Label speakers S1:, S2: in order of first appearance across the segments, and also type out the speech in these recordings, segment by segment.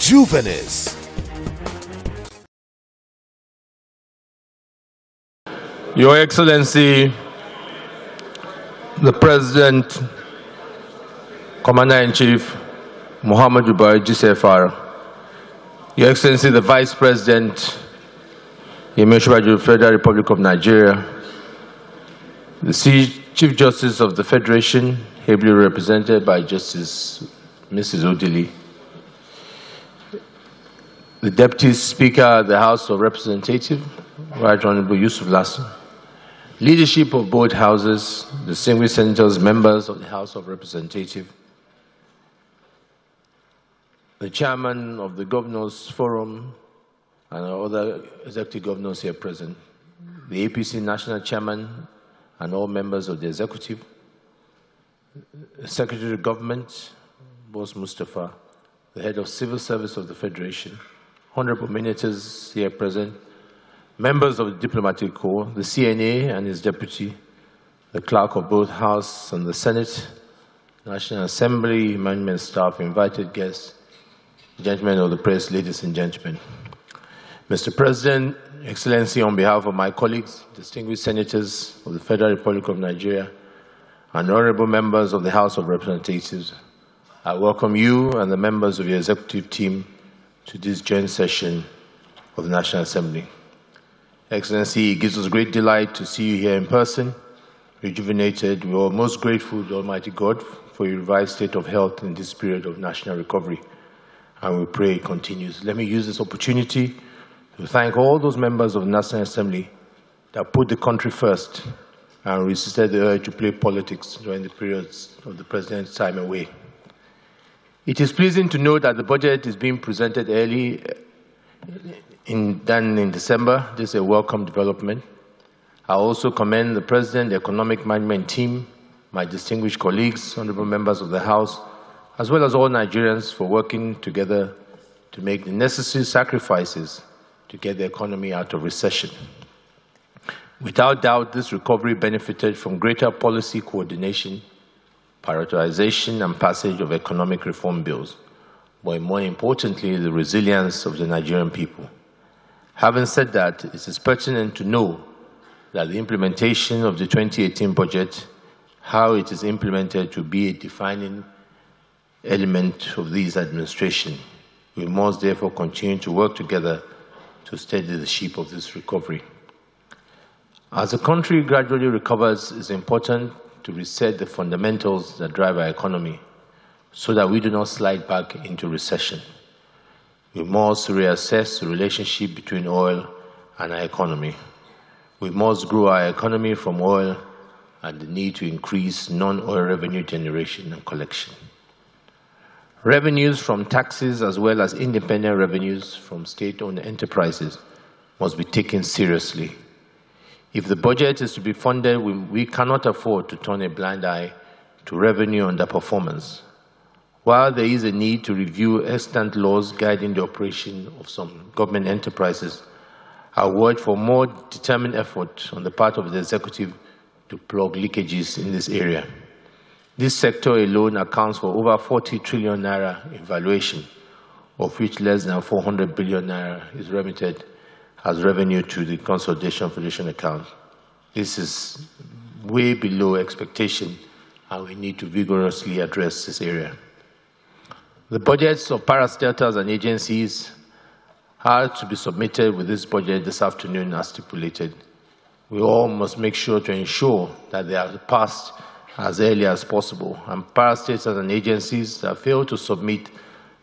S1: Juvenis.
S2: Your Excellency, the President, Commander-in-Chief, Muhammadu Buhari GCFR, Your Excellency, the Vice President, the Federal Republic of Nigeria, the Chief Justice of the Federation, ably represented by Justice Mrs. Odili, the Deputy Speaker of the House of Representatives, Right Honorable Yusuf Lasson, leadership of both houses, distinguished senators, members of the House of Representatives, the chairman of the Governors Forum and our other executive governors here present, the APC national chairman and all members of the executive, the Secretary of Government, Boss Mustafa, the head of civil service of the Federation, honorable ministers here present, members of the diplomatic corps, the CNA and his deputy, the clerk of both House and the Senate, National Assembly, management staff, invited guests, gentlemen of the press, ladies and gentlemen. Mr. President, Excellency, on behalf of my colleagues, distinguished senators of the Federal Republic of Nigeria, and honorable members of the House of Representatives, I welcome you and the members of your executive team to this joint session of the National Assembly. Excellency, it gives us great delight to see you here in person, rejuvenated. We are most grateful to Almighty God for your revived state of health in this period of national recovery, and we pray it continues. Let me use this opportunity to thank all those members of the National Assembly that put the country first and resisted the urge to play politics during the periods of the President's time away. It is pleasing to note that the budget is being presented early than in December. This is a welcome development. I also commend the President, the Economic Management team, my distinguished colleagues, honorable members of the House, as well as all Nigerians for working together to make the necessary sacrifices to get the economy out of recession. Without doubt, this recovery benefited from greater policy coordination, prioritization, and passage of economic reform bills, but more importantly, the resilience of the Nigerian people. Having said that, it is pertinent to know that the implementation of the 2018 budget, how it is implemented, to be a defining element of this administration. We must therefore continue to work together to steady the ship of this recovery. As the country gradually recovers, it's important to reset the fundamentals that drive our economy so that we do not slide back into recession. We must reassess the relationship between oil and our economy. We must grow our economy from oil and the need to increase non-oil revenue generation and collection. Revenues from taxes as well as independent revenues from state-owned enterprises must be taken seriously. If the budget is to be funded, we cannot afford to turn a blind eye to revenue underperformance. While there is a need to review extant laws guiding the operation of some government enterprises, I urge for more determined effort on the part of the executive to plug leakages in this area. This sector alone accounts for over 40 trillion naira in valuation, of which less than 400 billion naira is remitted as revenue to the Consolidation Federation account. This is way below expectation, and we need to vigorously address this area. The budgets of parastatals and agencies are to be submitted with this budget this afternoon as stipulated. We all must make sure to ensure that they are passed as early as possible, and parastatals and agencies that fail to submit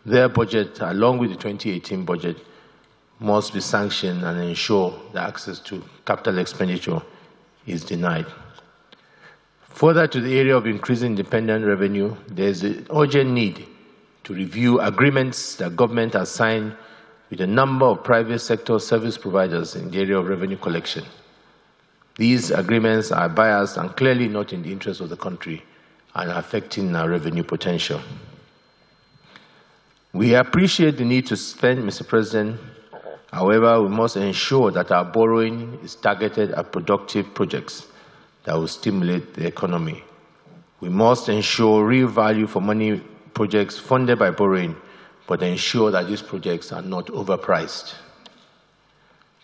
S2: their budget along with the 2018 budget must be sanctioned and ensure that access to capital expenditure is denied. Further to the area of increasing independent revenue, there is an urgent need to review agreements that government has signed with a number of private sector service providers in the area of revenue collection. These agreements are biased and clearly not in the interest of the country and are affecting our revenue potential. We appreciate the need to spend, Mr. President. However, we must ensure that our borrowing is targeted at productive projects that will stimulate the economy. We must ensure real value for money projects funded by borrowing but ensure that these projects are not overpriced.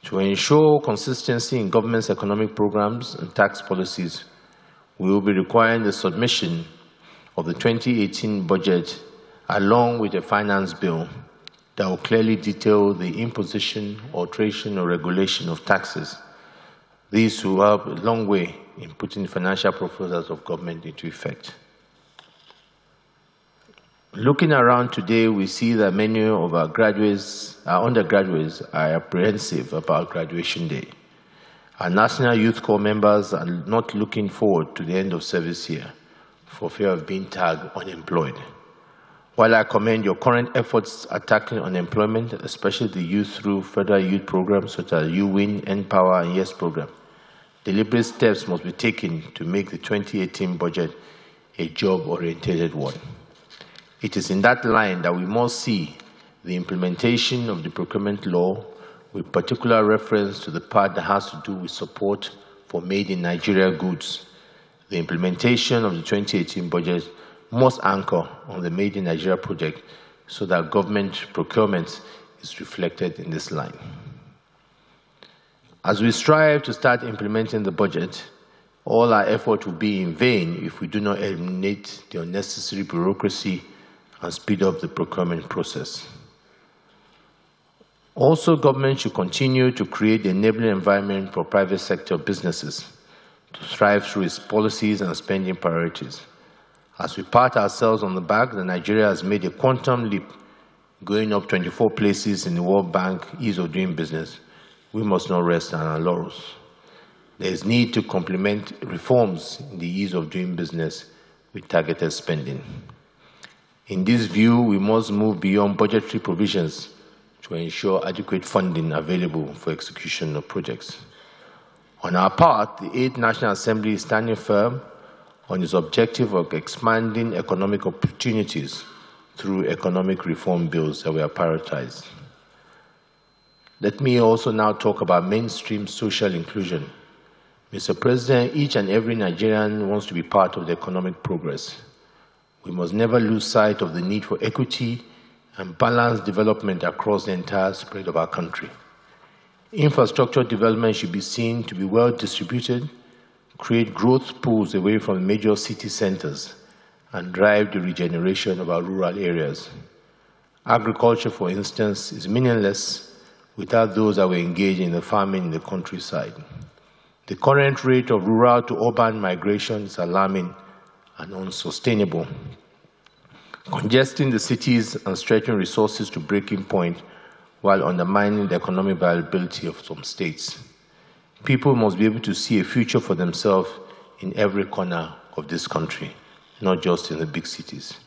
S2: To ensure consistency in government's economic programs and tax policies, we will be requiring the submission of the 2018 budget along with a finance bill that will clearly detail the imposition, alteration, or regulation of taxes. These will help a long way in putting financial proposals of government into effect. Looking around today, we see that many of our undergraduates are apprehensive about graduation day. Our National Youth Corps members are not looking forward to the end of service year for fear of being tagged unemployed. While I commend your current efforts at tackling unemployment, especially the youth through federal youth programs such as UWIN, NPower, and YES program, deliberate steps must be taken to make the 2018 budget a job-oriented one. It is in that line that we must see the implementation of the procurement law with particular reference to the part that has to do with support for made-in-Nigeria goods. The implementation of the 2018 budget must anchor on the Made-in-Nigeria project so that government procurement is reflected in this line. As we strive to start implementing the budget, all our effort will be in vain if we do not eliminate the unnecessary bureaucracy and speed up the procurement process. Also, government should continue to create the enabling environment for private sector businesses to thrive through its policies and spending priorities. As we pat ourselves on the back that Nigeria has made a quantum leap, going up 24 places in the World Bank Ease of Doing Business, we must not rest on our laurels. There is need to complement reforms in the ease of doing business with targeted spending. In this view, we must move beyond budgetary provisions to ensure adequate funding available for execution of projects. On our part, the 8th National Assembly is standing firm on its objective of expanding economic opportunities through economic reform bills that we have prioritized. Let me also now talk about mainstream social inclusion. Mr. President, each and every Nigerian wants to be part of the economic progress. We must never lose sight of the need for equity and balanced development across the entire spread of our country. Infrastructure development should be seen to be well distributed, create growth pools away from major city centers, and drive the regeneration of our rural areas. Agriculture, for instance, is meaningless without those that were engaged in the farming in the countryside. The current rate of rural to urban migration is alarming and unsustainable, congesting the cities and stretching resources to breaking point while undermining the economic viability of some states. People must be able to see a future for themselves in every corner of this country, not just in the big cities.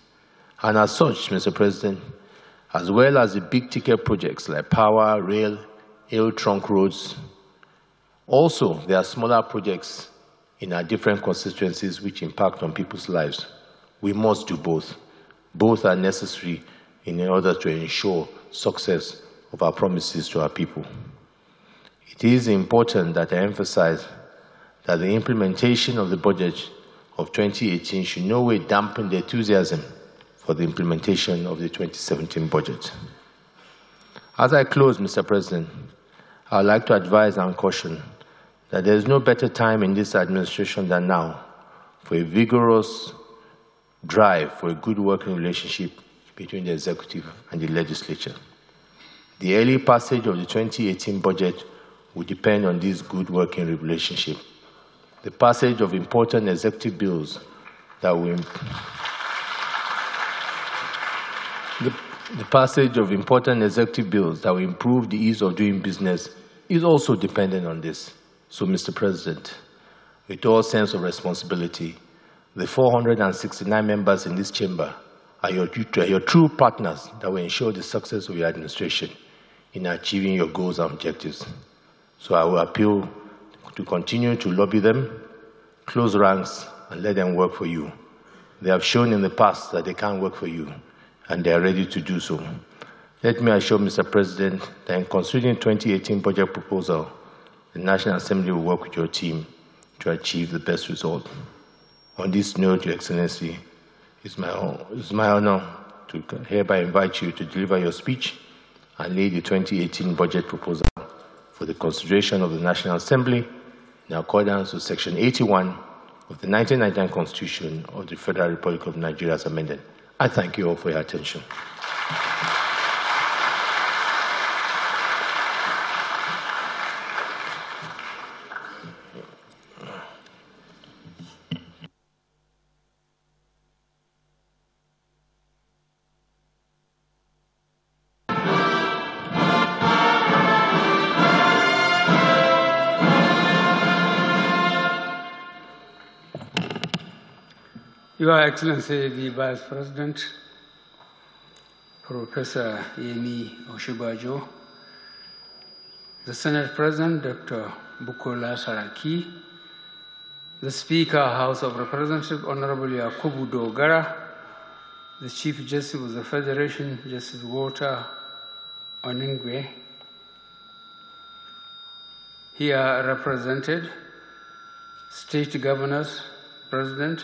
S2: And as such, Mr. President, as well as the big ticket projects like power, rail, trunk roads, also there are smaller projects in our different constituencies which impact on people's lives. We must do both. Both are necessary in order to ensure success of our promises to our people. It is important that I emphasize that the implementation of the budget of 2018 should no way dampen the enthusiasm for the implementation of the 2017 budget. As I close, Mr. President, I would like to advise and caution that there is no better time in this administration than now for a vigorous drive for a good working relationship between the executive and the legislature. The early passage of the 2018 budget will depend on this good working relationship. The passage of important executive bills that will improve the ease of doing business is also dependent on this. So, Mr. President, with all sense of responsibility, the 469 members in this chamber are your true partners that will ensure the success of your administration in achieving your goals and objectives. So I will appeal to continue to lobby them, close ranks, and let them work for you. They have shown in the past that they can work for you, and they are ready to do so. Let me assure Mr. President that in considering 2018 budget proposal, the National Assembly will work with your team to achieve the best result. On this note, Your Excellency, it's my honor to hereby invite you to deliver your speech and lay the 2018 budget proposal for the consideration of the National Assembly in accordance with Section 81 of the 1999 Constitution of the Federal Republic of Nigeria as amended. I thank you all for your attention.
S1: Your Excellency, the Vice President, Professor Yemi Oshibajo, the Senate President, Dr. Bukola Saraki, the Speaker, House of Representatives, Honorable Yakubu Dogara, the Chief Justice of the Federation, Justice Walter Oningwe, here represented, State Governors, President,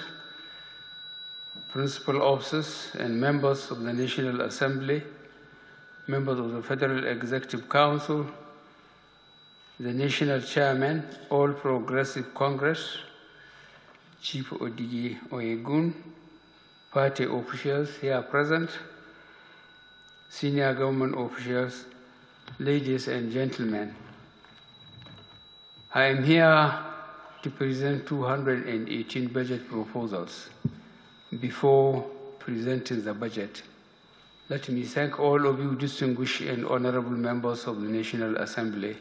S1: Principal Officers, and members of the National Assembly, members of the Federal Executive Council, the National Chairman, All Progressive Congress, Chief Odigi Oyegun, party officials here present, senior government officials, ladies and gentlemen. I am here to present 218 budget proposals. Before presenting the budget, let me thank all of you distinguished and honorable members of the National Assembly,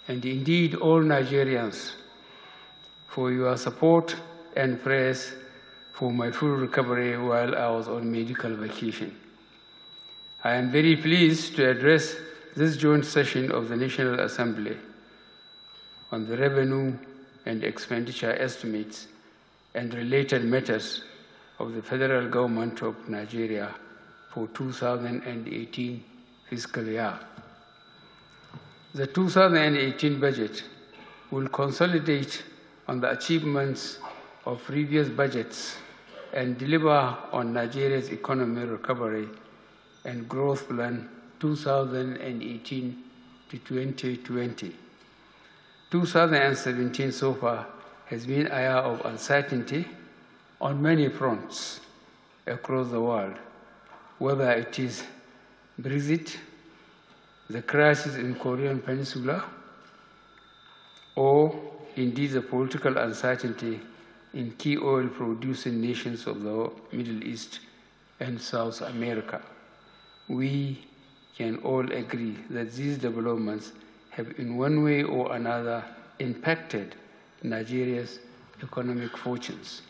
S1: and indeed all Nigerians, for your support and prayers for my full recovery while I was on medical vacation. I am very pleased to address this joint session of the National Assembly on the revenue and expenditure estimates and related matters of the federal government of Nigeria for 2018 fiscal year. The 2018 budget will consolidate on the achievements of previous budgets and deliver on Nigeria's economic recovery and growth plan 2018 to 2020. 2017 so far has been a year of uncertainty on many fronts across the world, whether it is Brexit, the crisis in Korean Peninsula, or indeed the political uncertainty in key oil-producing nations of the Middle East and South America. We can all agree that these developments have in one way or another impacted Nigeria's economic fortunes.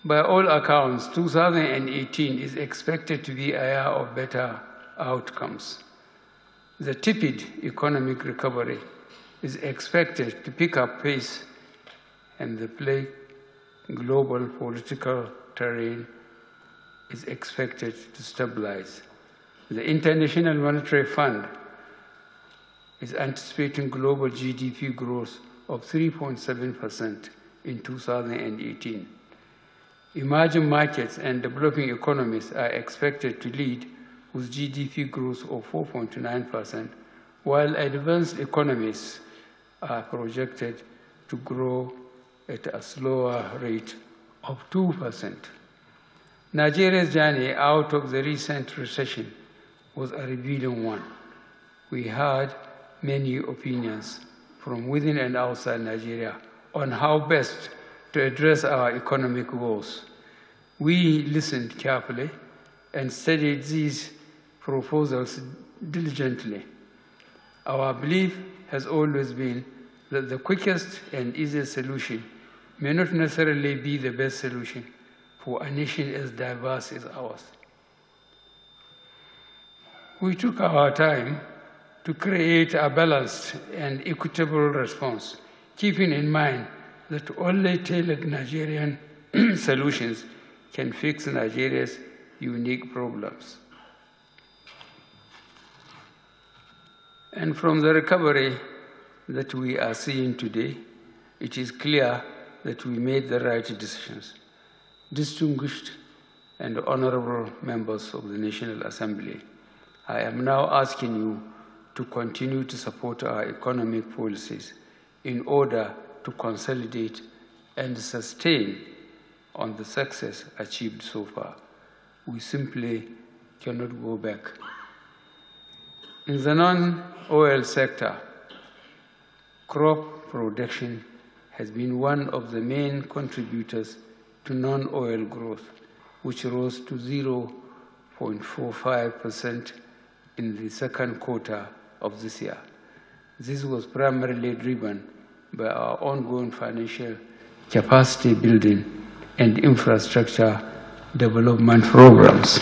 S1: By all accounts, 2018 is expected to be a year of better outcomes. The tepid economic recovery is expected to pick up pace, and the global political terrain is expected to stabilize. The International Monetary Fund is anticipating global GDP growth of 3.7% in 2018. Emerging markets and developing economies are expected to lead with GDP growth of 4.9%, while advanced economies are projected to grow at a slower rate of 2%. Nigeria's journey out of the recent recession was a revealing one. We heard many opinions from within and outside Nigeria on how best to address our economic goals. We listened carefully and studied these proposals diligently. Our belief has always been that the quickest and easiest solution may not necessarily be the best solution for a nation as diverse as ours. We took our time to create a balanced and equitable response, keeping in mind that only tailored Nigerian solutions can fix Nigeria's unique problems. And from the recovery that we are seeing today, it is clear that we made the right decisions. Distinguished and honorable members of the National Assembly, I am now asking you to continue to support our economic policies in order to consolidate and sustain on the success achieved so far. We simply cannot go back. In the non-oil sector, crop production has been one of the main contributors to non-oil growth, which rose to 0.45% in the second quarter of this year. This was primarily driven by our ongoing financial capacity building and infrastructure development programs.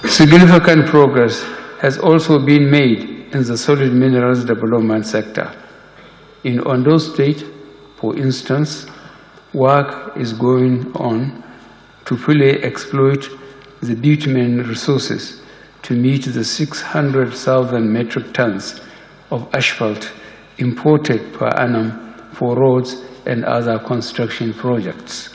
S1: Significant progress has also been made in the solid minerals development sector. In Ondo State, for instance, work is going on to fully exploit the bitumen resources to meet the 600,000 metric tons of asphalt imported per annum for roads and other construction projects.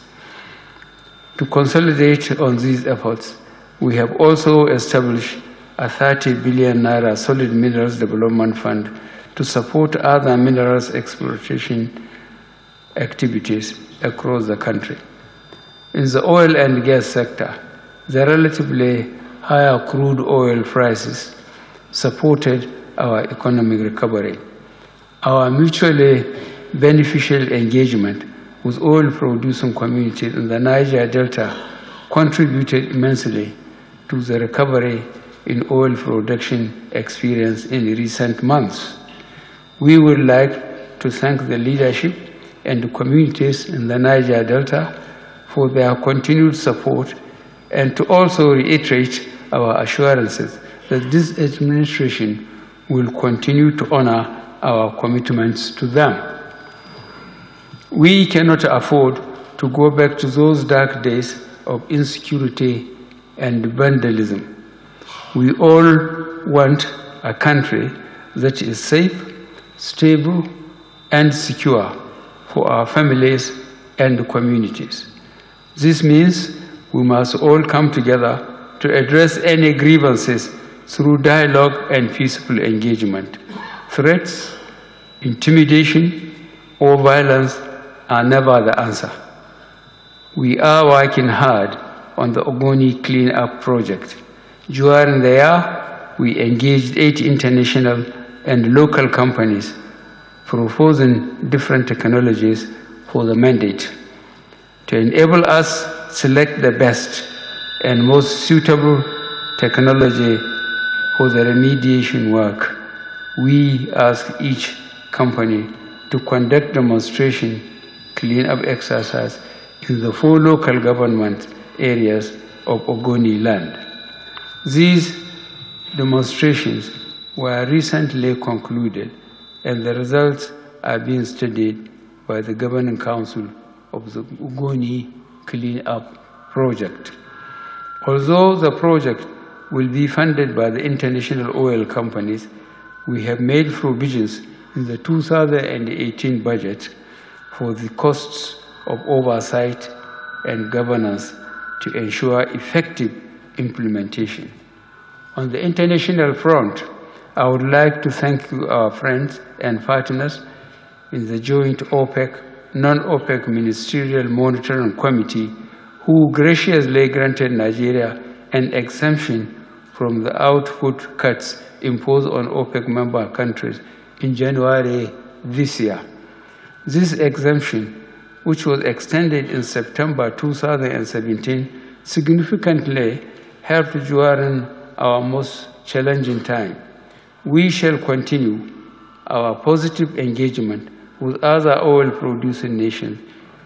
S1: To consolidate on these efforts, we have also established a 30 billion naira solid minerals development fund to support other minerals exploitation activities across the country. In the oil and gas sector, the relatively higher crude oil prices supported our economic recovery. Our mutually beneficial engagement with oil-producing communities in the Niger Delta contributed immensely to the recovery in oil production experienced in recent months. We would like to thank the leadership and the communities in the Niger Delta for their continued support and to also reiterate our assurances that this administration will continue to honor our commitments to them. We cannot afford to go back to those dark days of insecurity and vandalism. We all want a country that is safe, stable, and secure for our families and communities. This means we must all come together to address any grievances through dialogue and peaceful engagement. Threats, intimidation, or violence are never the answer. We are working hard on the Ogoni Clean-Up Project. During the year, we engaged 8 international and local companies proposing different technologies for the mandate. To enable us select the best and most suitable technology for the remediation work, we ask each company to conduct demonstration clean-up exercise in the 4 local government areas of Ogoni land. These demonstrations were recently concluded, and the results are being studied by the Governing Council of the Ogoni Clean-Up Project. Although the project will be funded by the international oil companies, we have made provisions in the 2018 budget for the costs of oversight and governance to ensure effective implementation. On the international front, I would like to thank our friends and partners in the joint OPEC, non-OPEC Ministerial Monitoring Committee who graciously granted Nigeria an exemption from the output cuts imposed on OPEC member countries in January this year. This exemption, which was extended in September 2017, significantly helped during our most challenging time. We shall continue our positive engagement with other oil-producing nations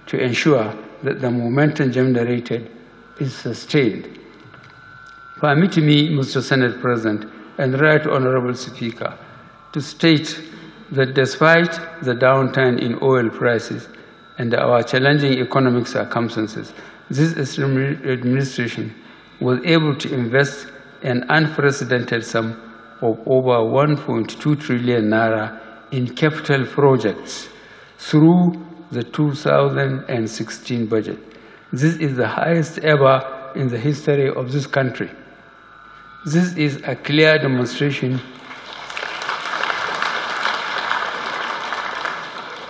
S1: to ensure that the momentum generated is sustained. Permit me, Mr. Senate President and Right Honorable Speaker, to state that despite the downturn in oil prices and our challenging economic circumstances, this administration was able to invest an unprecedented sum of over 1.2 trillion naira in capital projects through the 2016 budget. This is the highest ever in the history of this country. This is a clear demonstration.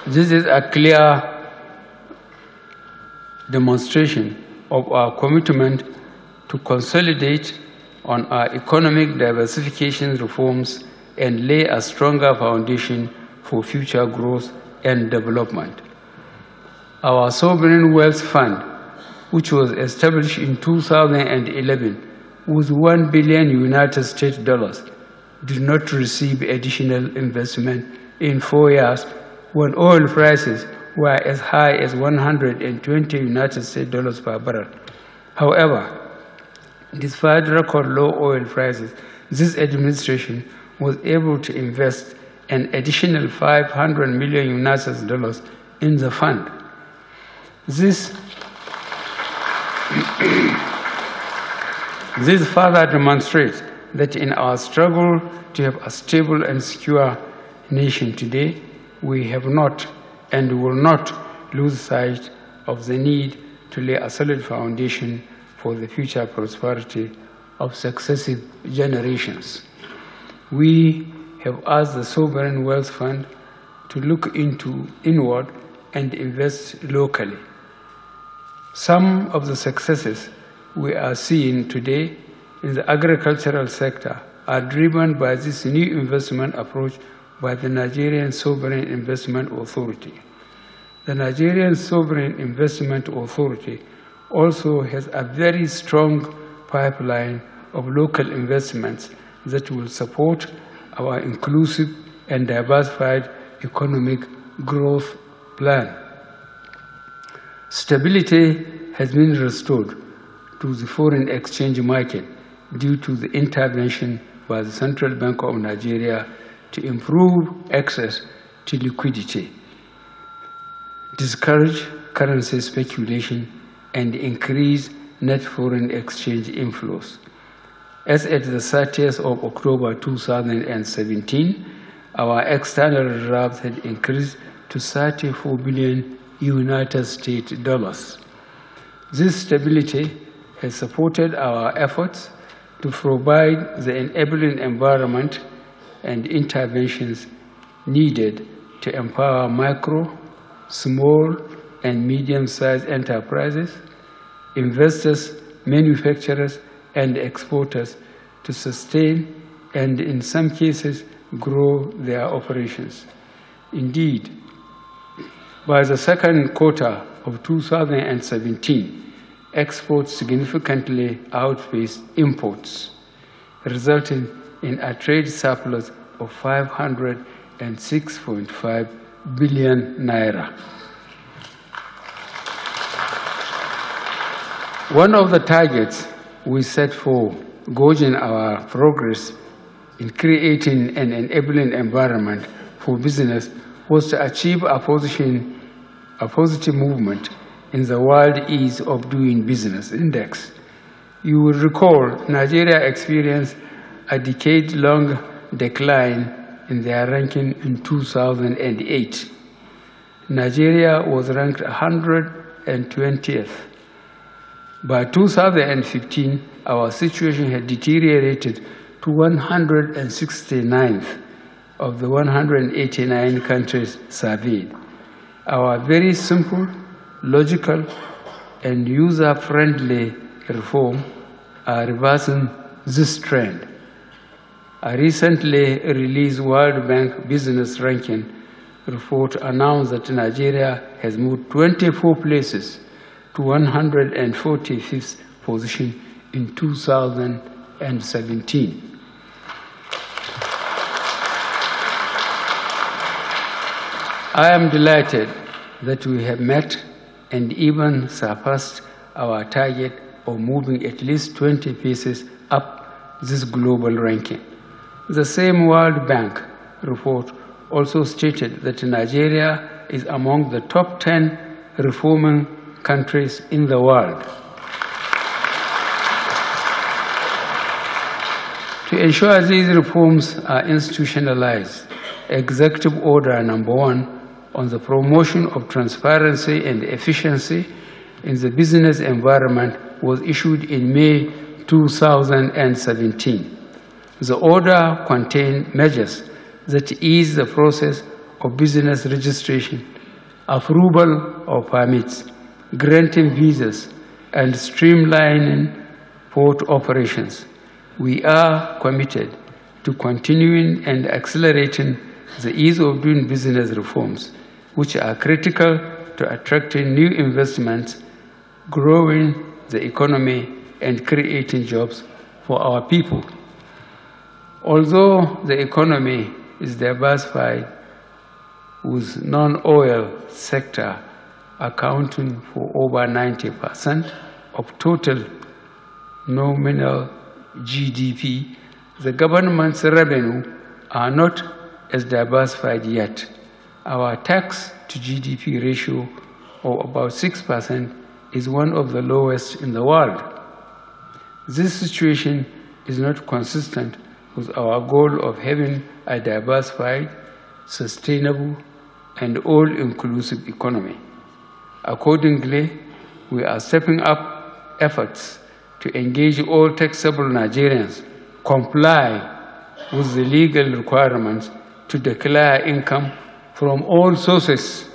S1: This is a clear demonstration of our commitment to consolidate on our economic diversification reforms and lay a stronger foundation for future growth and development. Our Sovereign Wealth Fund, which was established in 2011 with $1 billion United States dollars, did not receive additional investment in 4 years when oil prices were as high as 120 United States dollars per barrel. However, despite record low oil prices, this administration was able to invest an additional $500 million United dollars in the fund. This further demonstrates that in our struggle to have a stable and secure nation today, we have not and will not lose sight of the need to lay a solid foundation for the future prosperity of successive generations. We have asked the Sovereign Wealth Fund to look inward and invest locally. Some of the successes we are seeing today in the agricultural sector are driven by this new investment approach by the Nigerian Sovereign Investment Authority. The Nigerian Sovereign Investment Authority also has a very strong pipeline of local investments that will support our inclusive and diversified economic growth plan. Stability has been restored to the foreign exchange market due to the intervention by the Central Bank of Nigeria to improve access to liquidity, discourage currency speculation, and increase net foreign exchange inflows. As at the 30th of October 2017, our external reserves had increased to 34 billion United States dollars. This stability has supported our efforts to provide the enabling environment and interventions needed to empower micro, small, and medium-sized enterprises, investors, manufacturers, and exporters to sustain and, in some cases, grow their operations. Indeed, by the second quarter of 2017, exports significantly outpaced imports, resulting in a trade surplus of 506.5 billion naira. One of the targets we set for gauging our progress in creating an enabling environment for business was to achieve a positive movement in the World Ease of Doing Business Index. You will recall Nigeria experienced a decade-long decline in their ranking in 2008. Nigeria was ranked 120th. By 2015, our situation had deteriorated to 169th of the 189 countries surveyed. Our very simple, logical, and user-friendly reform are reversing this trend. A recently released World Bank Business Ranking report announced that Nigeria has moved 24 places to 145th position in 2017. I am delighted that we have met and even surpassed our target of moving at least 20 places up this global ranking. The same World Bank report also stated that Nigeria is among the top 10 reforming countries in the world. To ensure these reforms are institutionalized, Executive Order Number 1 on the promotion of transparency and efficiency in the business environment was issued in May 2017. The order contained measures that ease the process of business registration, approval of permits, granting visas, and streamlining port operations. We are committed to continuing and accelerating the ease of doing business reforms, which are critical to attracting new investments, growing the economy, and creating jobs for our people. Although the economy is diversified, with non-oil sector accounting for over 90% of total nominal GDP, the government's revenue are not as diversified yet. Our tax to GDP ratio of about 6% is one of the lowest in the world. This situation is not consistent with our goal of having a diversified, sustainable, and all-inclusive economy. Accordingly, we are stepping up efforts to engage all taxable Nigerians, comply with the legal requirements to declare income from all sources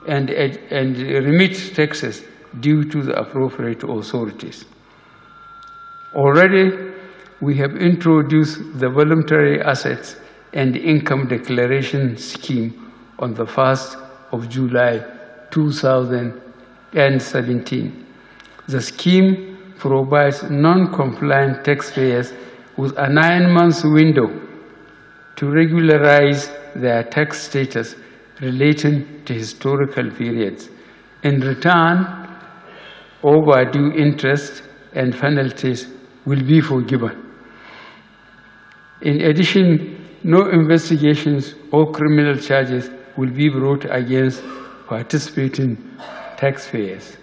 S1: and remit taxes due to the appropriate authorities. Already, we have introduced the voluntary assets and income declaration scheme on the 1st of July 2017. The scheme provides non-compliant taxpayers with a 9-month window to regularize their tax status relating to historical periods. In return, overdue interest and penalties will be forgiven. In addition, no investigations or criminal charges will be brought against participating taxpayers.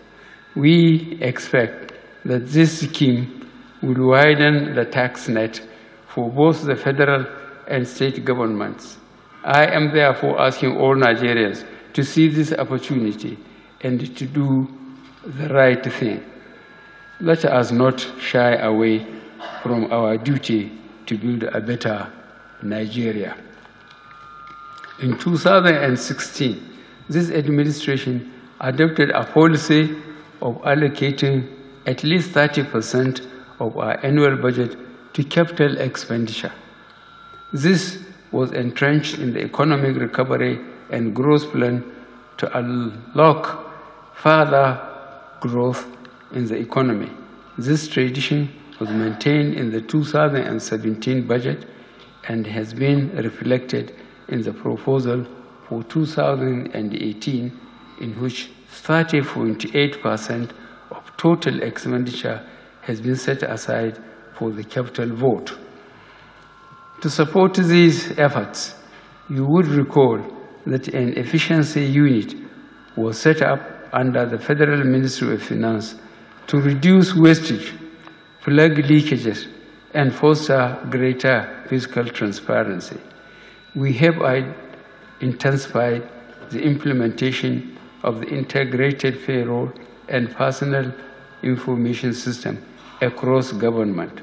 S1: We expect that this scheme will widen the tax net for both the federal and state governments. I am therefore asking all Nigerians to see this opportunity and to do the right thing. Let us not shy away from our duty to build a better Nigeria. In 2016, this administration adopted a policy of allocating at least 30% of our annual budget to capital expenditure. This was entrenched in the economic recovery and growth plan to unlock further growth in the economy. This tradition was maintained in the 2017 budget and has been reflected in the proposal for 2018, in which 30.8% of total expenditure has been set aside for the capital vote. To support these efforts, you would recall that an efficiency unit was set up under the Federal Ministry of Finance to reduce wastage, plug leakages, and foster greater fiscal transparency. We have intensified the implementation of the integrated payroll and personal information system across government.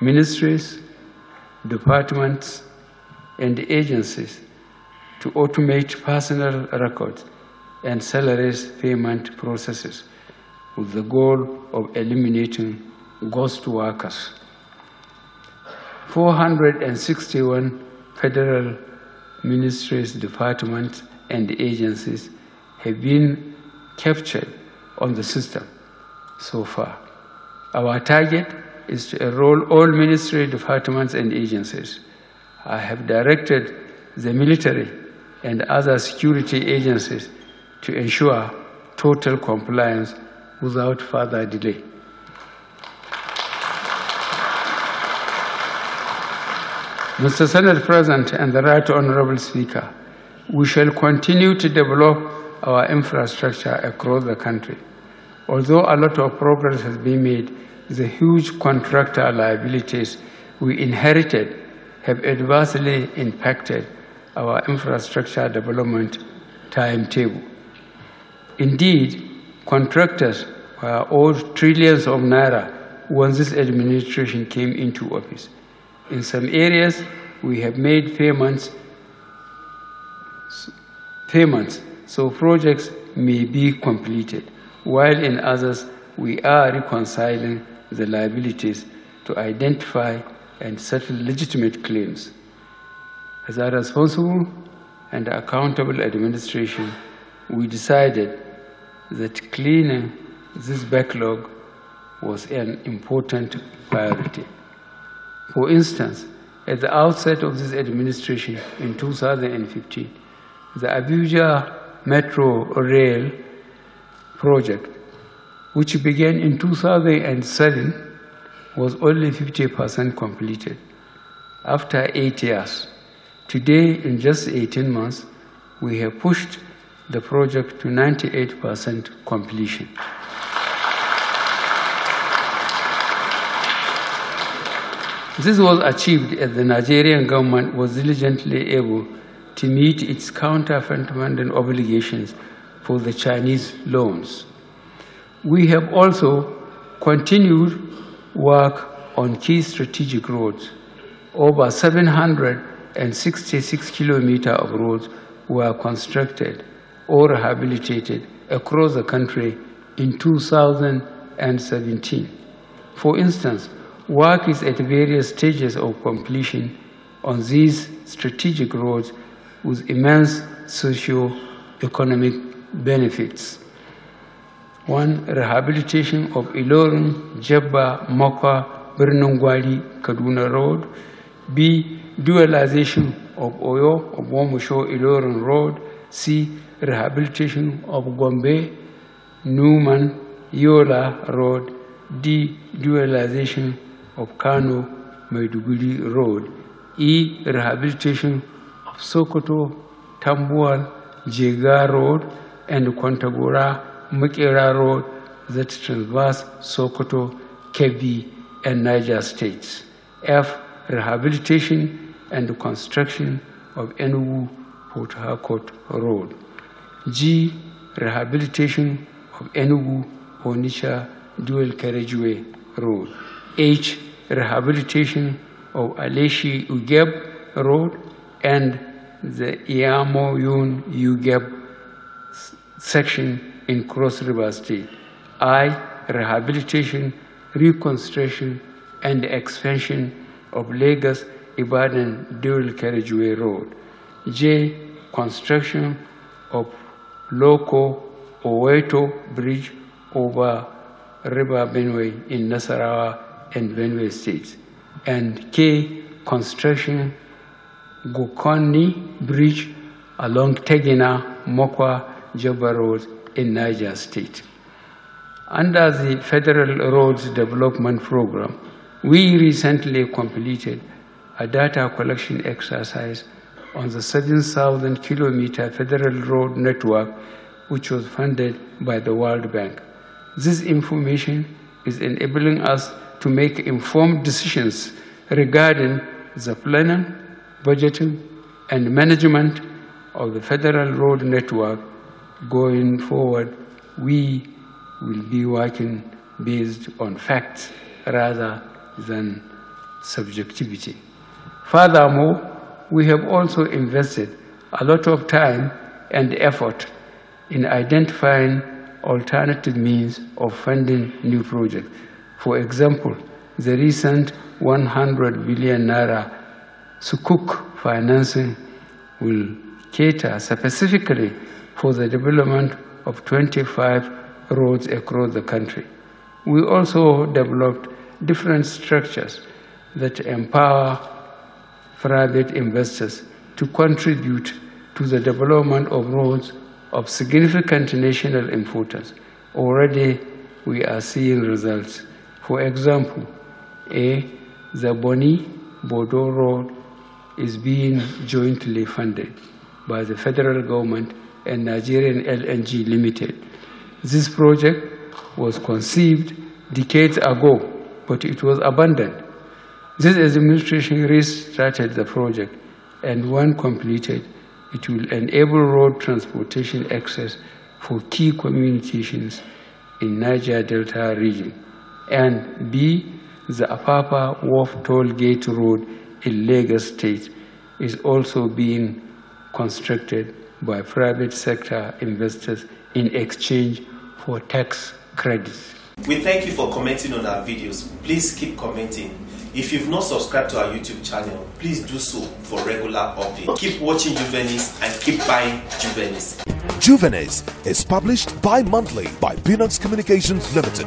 S1: Ministries, departments, and agencies to automate personal records and salaries payment processes with the goal of eliminating ghost workers. 461 federal ministries, departments, and agencies have been captured on the system so far. Our target is to enroll all ministry, departments, and agencies. I have directed the military and other security agencies to ensure total compliance without further delay. Mr. Senate President and the Right Honorable Speaker, we shall continue to develop our infrastructure across the country. Although a lot of progress has been made, the huge contractor liabilities we inherited have adversely impacted our infrastructure development timetable. Indeed, contractors owed trillions of naira once this administration came into office. In some areas, we have made payments so projects may be completed, while in others, we are reconciling the liabilities to identify and settle legitimate claims. As a responsible and accountable administration, we decided that cleaning this backlog was an important priority. For instance, at the outset of this administration in 2015, the Abuja Metro Rail project, which began in 2007, was only 50% completed. After 8 years, today, in just 18 months, we have pushed the project to 98% completion. This was achieved as the Nigerian government was diligently able to meet its counter-fundamental obligations for the Chinese loans. We have also continued work on key strategic roads. Over 766 kilometers of roads were constructed or rehabilitated across the country in 2017. For instance, work is at various stages of completion on these strategic roads with immense socio-economic benefits. 1. Rehabilitation of Ilorin, Jebba, Mokwa, Birnin Gwari, Kaduna Road. B. Dualization of Oyo, Obomusho, Ilorin Road. C. Rehabilitation of Gombe, Newman, Yola Road. D. Dualization of Kano, Maiduguri Road. E. Rehabilitation of Sokoto, Tambuwal, Jega Road, and Kwantagora, Makera Road that traverse Sokoto, Kebbi, and Niger states. F. Rehabilitation and construction of Enugu-Port Harcourt Road. G. Rehabilitation of Enugu-Onitsha Dual Carriageway Road. H. Rehabilitation of Aleshi-Ugeb Road and the Iamo-Yun-Ugeb section in Cross River State. I. Rehabilitation, reconstruction, and expansion of Lagos-Ibadan Dual Carriageway Road. J. Construction of Loko-Oweto Bridge over River Benue in Nasarawa and Benue states. And K. Construction Gokoni Bridge along Tegina, Mokwa, Jebba Road in Niger State. Under the Federal Roads Development Program, we recently completed a data collection exercise on the 7,000-kilometer federal road network, which was funded by the World Bank. This information is enabling us to make informed decisions regarding the planning, budgeting, and management of the federal road network. Going forward, we will be working based on facts rather than subjectivity. Furthermore, we have also invested a lot of time and effort in identifying alternative means of funding new projects. For example, the recent 100 billion naira Sukuk financing will cater specifically for the development of 25 roads across the country. We also developed different structures that empower private investors to contribute to the development of roads of significant national importance. Already, we are seeing results. For example, the Boni-Bodo Road is being jointly funded by the federal government and Nigerian LNG Limited. This project was conceived decades ago, but it was abandoned. This administration restarted the project, and when completed, it will enable road transportation access for key communications in Niger Delta region, and B, the Apapa Wharf Toll Gate Road in Lagos State is also being constructed by private sector investors in exchange for tax credits.
S3: We thank you for commenting on our videos. Please keep commenting. If you've not subscribed to our YouTube channel, please do so for regular updates. Keep watching Juvenis and keep buying Juvenis.
S4: Juvenis is published bi-monthly by Buhari Communications Limited.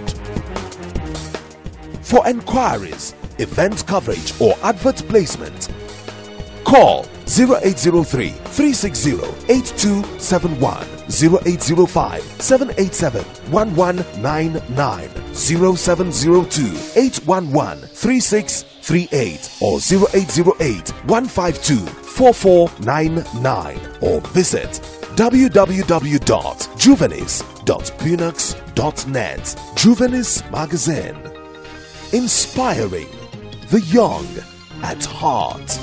S4: For enquiries, event coverage or advert placement, call 0803 360 8271, 0805 787 1199, 0702 811 3638, or 0808 152 4499, or visit www.juvenis.buhari.net. Juvenis Magazine, inspiring the young at heart.